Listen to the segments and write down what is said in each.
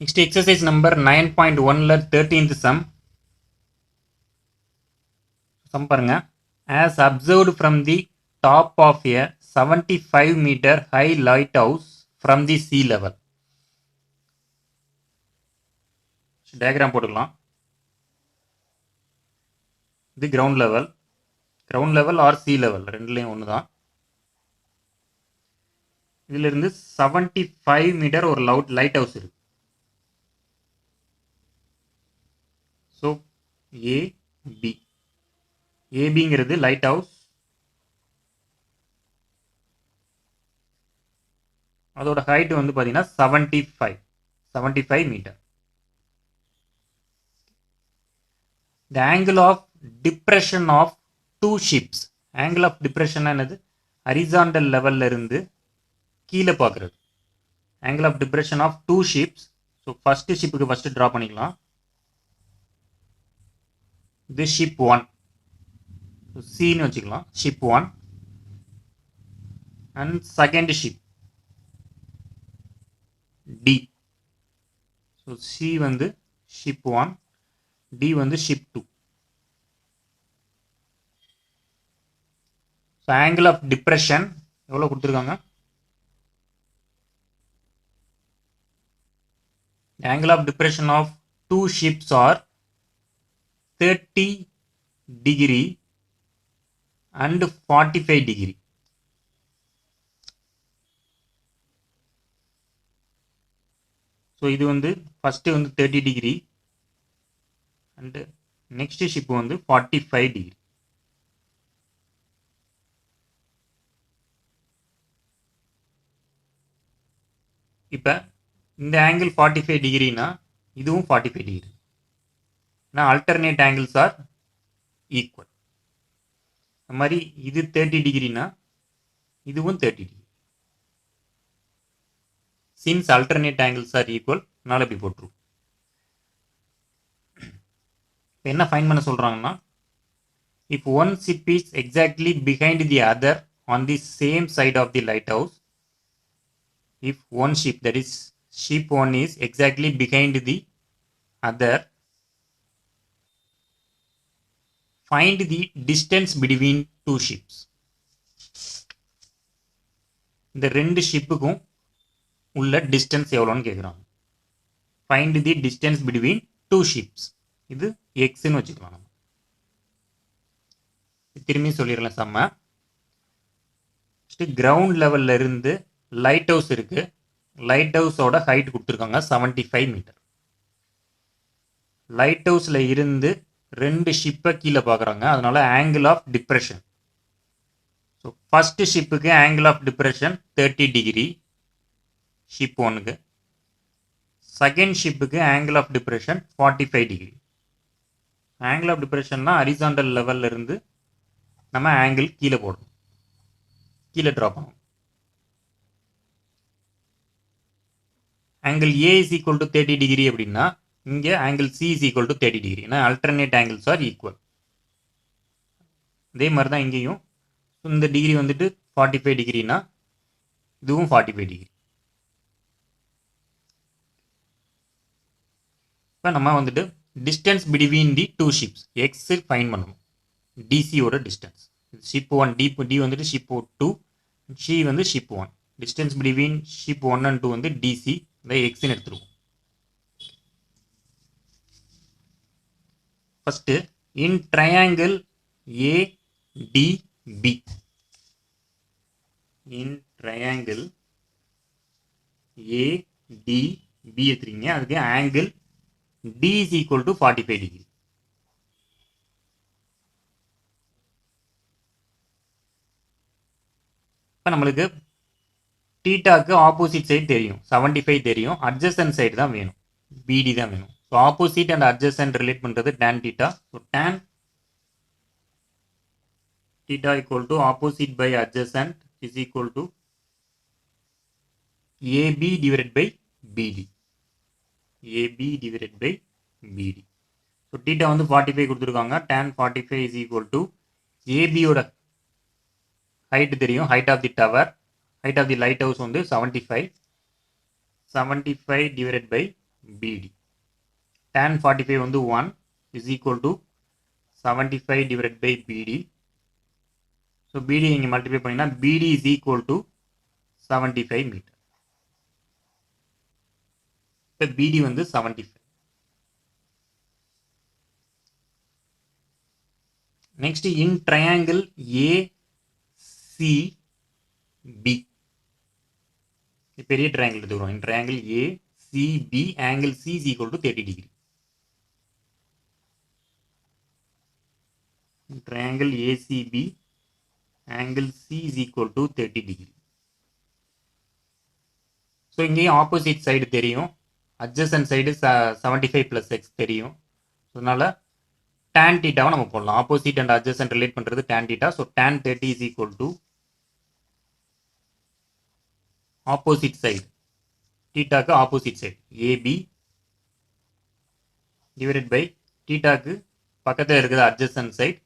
Next exercise number 9.1 ல 13th sum பாருங்க. As observed from the top of a 75-meter high lighthouse from the sea level. diagram போட்டுக்கலாம். இது ground level or sea level ரெண்டுலயும் ஒண்ணுதான். இதுல இருந்து 75 metre ஒரு light house இருக்கு. So AB ஏபிங்கிறது light house, அதோட ஹைட் வந்து பார்த்தீங்கன்னா 75 metre. The angle of depression of two ships. angle of depression என்னது? horizontal லெவல்ல இருந்து கீழே பார்க்கறது. angle of depression of two ships. So first ஷிப்புக்கு ஃபர்ஸ்ட் ட்ரா பண்ணிக்கலாம். இது ஷிப் 1, சின்னு வச்சுக்கலாம். Ship 1 and second ship D. So C வந்து ஷிப் 1, டி வந்து ship 2. So angle of depression எவ்வளோ கொடுத்துருக்காங்க? Angle of depression of two ships are 30 degree and 45 degree. So இது வந்து ஃபஸ்ட்டு வந்து 30 டிகிரி அண்டு நெக்ஸ்ட் ஷிப் வந்து 45 டிகிரி. இப்போ இந்த ஆங்கிள் 45 டிகிரினா இதுவும் 45 degree. alternate angles are equal. அது மாதிரி இது 30 டிகிரினா இதுவும் 30 degree. since alternate angles are equal நாளை இப்படி போட்டுரும். என்ன ஃபைன் பண்ண சொல்றாங்கன்னா, if one ship is exactly behind the other on the same side of the lighthouse, if one ship, that is ship 1 is exactly behind the other, find the distance between two ships. இந்த ரெண்டு ஷிப்புக்கும் உள்ள distance எவ்வளோன்னு கேட்குறாங்க. Find the distance between two ships. இது எக்ஸ்ன்னு வச்சுக்கலாம். நம்ம திரும்பி சொல்லிடலாம். செம்ம கிரவுண்ட் லெவல்ல இருந்து லைட் ஹவுஸ் இருக்கு. லைட் ஹவுஸோட ஹைட் கொடுத்துருக்காங்க 75 மீட்டர். லைட் ஹவுஸ்ல இருந்து ரெண்டு ஷிப்பை கீழே பார்க்குறாங்க. அதனால angle of depression. So first ஷிப்புக்கு angle of depression 30 degree ship 1க்கு. செகண்ட் ஷிப்புக்கு angle of depression 45 degree. Angle of டிப்ரெஷன்னா ஹரிசாண்டல் லெவல்ல இருந்து நம்ம ஆங்கிள் கீழே போடணும், கீழே ட்ரா பண்ணணும். Angle A is equal to 30 degree அப்படின்னா இங்கே angle C is equal to 30 degree. ஏன்னா அல்டர்னேட் ஆங்கிள்ஸ் ஆர் ஈக்குவல். அதே மாதிரி தான் இங்கேயும் இந்த டிகிரி வந்துட்டு 45 டிகிரினா இதுவும் 45 டிகிரி. இப்போ நம்ம வந்துட்டு distance between the two ships X find பண்ணணும். டிசியோட டிஸ்டன்ஸ். ஷிப் 1 டி வந்துட்டு ஷிப் 2, சி வந்து ship 1. Distance between ship 1 and 2 வந்து டிசி, இந்த எக்ஸ்ன்னு எடுத்துருவோம். First in triangle ADB, in triangle ADB எடுத்துறீங்க. அதுக்கு angle D is equal to 45 degree. இப்போ நம்மளுக்கு டீட்டாக்கு ஆப்போசிட் சைடு தெரியும், 75 தெரியும். அட்ஜசன்ட் சைடு தான் வேணும், பிடி தான் வேணும். So opposite and adjacent relate பண்ணுறது tan theta. So tan theta equal to opposite by adjacent is equal to AB divided by BD. AB divided by BD. So theta வந்து 45 கொடுத்துருக்காங்க. tan 45 is equal to AB ஓட height தெரியும், height of the tower, height of the lighthouse வந்து 75 divided by BD. Tan 45 வந்து 1 is equal to 75 divided by BD. So BD இங்க multiply பண்ணினா BD is equal to 75 metre. இப்போ BD வந்து 75. Next in triangle ACB. பெரிய triangle எடுத்துக்கிறோம். In triangle ACB angle C is equal to 30 degree. In triangle ACB angle C is equal to 30 degree. So இங்கேயும் opposite side தெரியும், adjacent side 75 plus x தெரியும். அதனால tan theta நம்ம போடலாம். opposite and adjacent relate பண்றது tan theta. So tan 30 is equal to opposite side, theta க்கு opposite side AB divided by theta க்கு பக்கத்துல இருக்கிற adjacent side.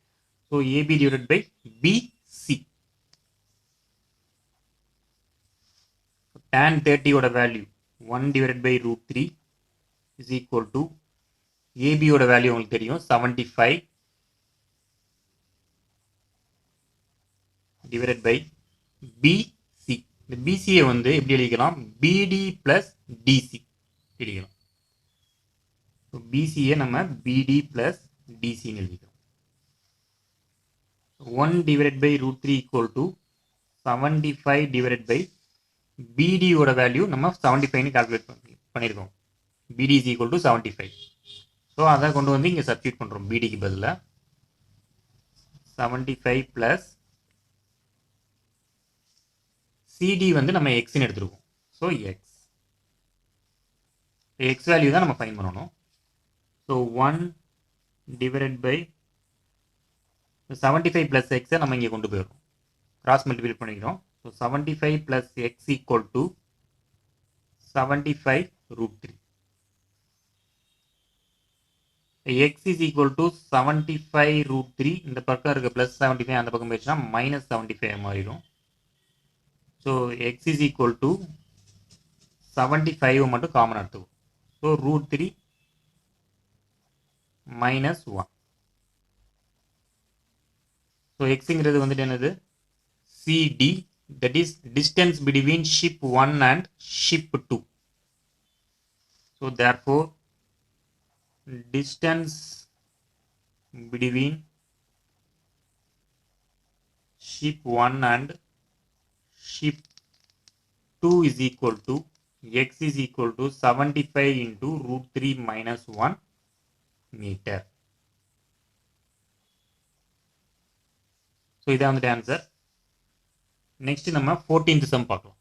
So AB divided by BC. Tan 30 ஓட value 1 divided by root 3 is equal to AB ஓட value உங்களுக்கு தெரியும் 75 divided by BC. இந்த BC வந்து எப்படி எழுதிக்கலாம், BD plus DC எழுதிக்கலாம். BC நம்ம BD plus DC ன்னு எழுதிக்கலாம். 1 divided by root 3 equal to 75 divided by BD ஓட வேல்யூ நம்ம 75 ன்னு கால்குலேட் பண்ணியிருக்கோம். BD is equal to 75. So அதை கொண்டு வந்து இங்கே சப்ஸ்டியூட் பண்ணுறோம். BDக்கு பதிலாக 75 ப்ளஸ் CD வந்து நம்ம எக்ஸ்ன்னு எடுத்துருக்கோம். ஸோ எக்ஸ் வேல்யூ தான் நம்ம ஃபைண்ட் பண்ணணும். ஸோ 1 டிவைடட் பை 75 ப்ளஸ் எக்ஸை நம்ம இங்கே கொண்டு போயிடுறோம், கிராஸ் மல்டிபிள் பண்ணிக்கிறோம். So 75 plus X equal to 75 root 3. x is equal to 75 root 3. இந்த பக்கம் இருக்க plus 75 அந்த பக்கம் போயிடுச்சுன்னா minus 75 மாறிடும். So x is equal to 75 மட்டும் காமன் எடுத்துக்கும். So root 3 minus 1. ஸோ xங்கிறது வந்துட்டு என்னது, CD, that is distance between ship 1 and ship 2. So therefore distance between ship 1 and ship 2 is equal to x is equal to 75 into root 3 minus 1 meter. So இதான் வந்து answer. Next நம்ம 14th some பார்க்கலாம்.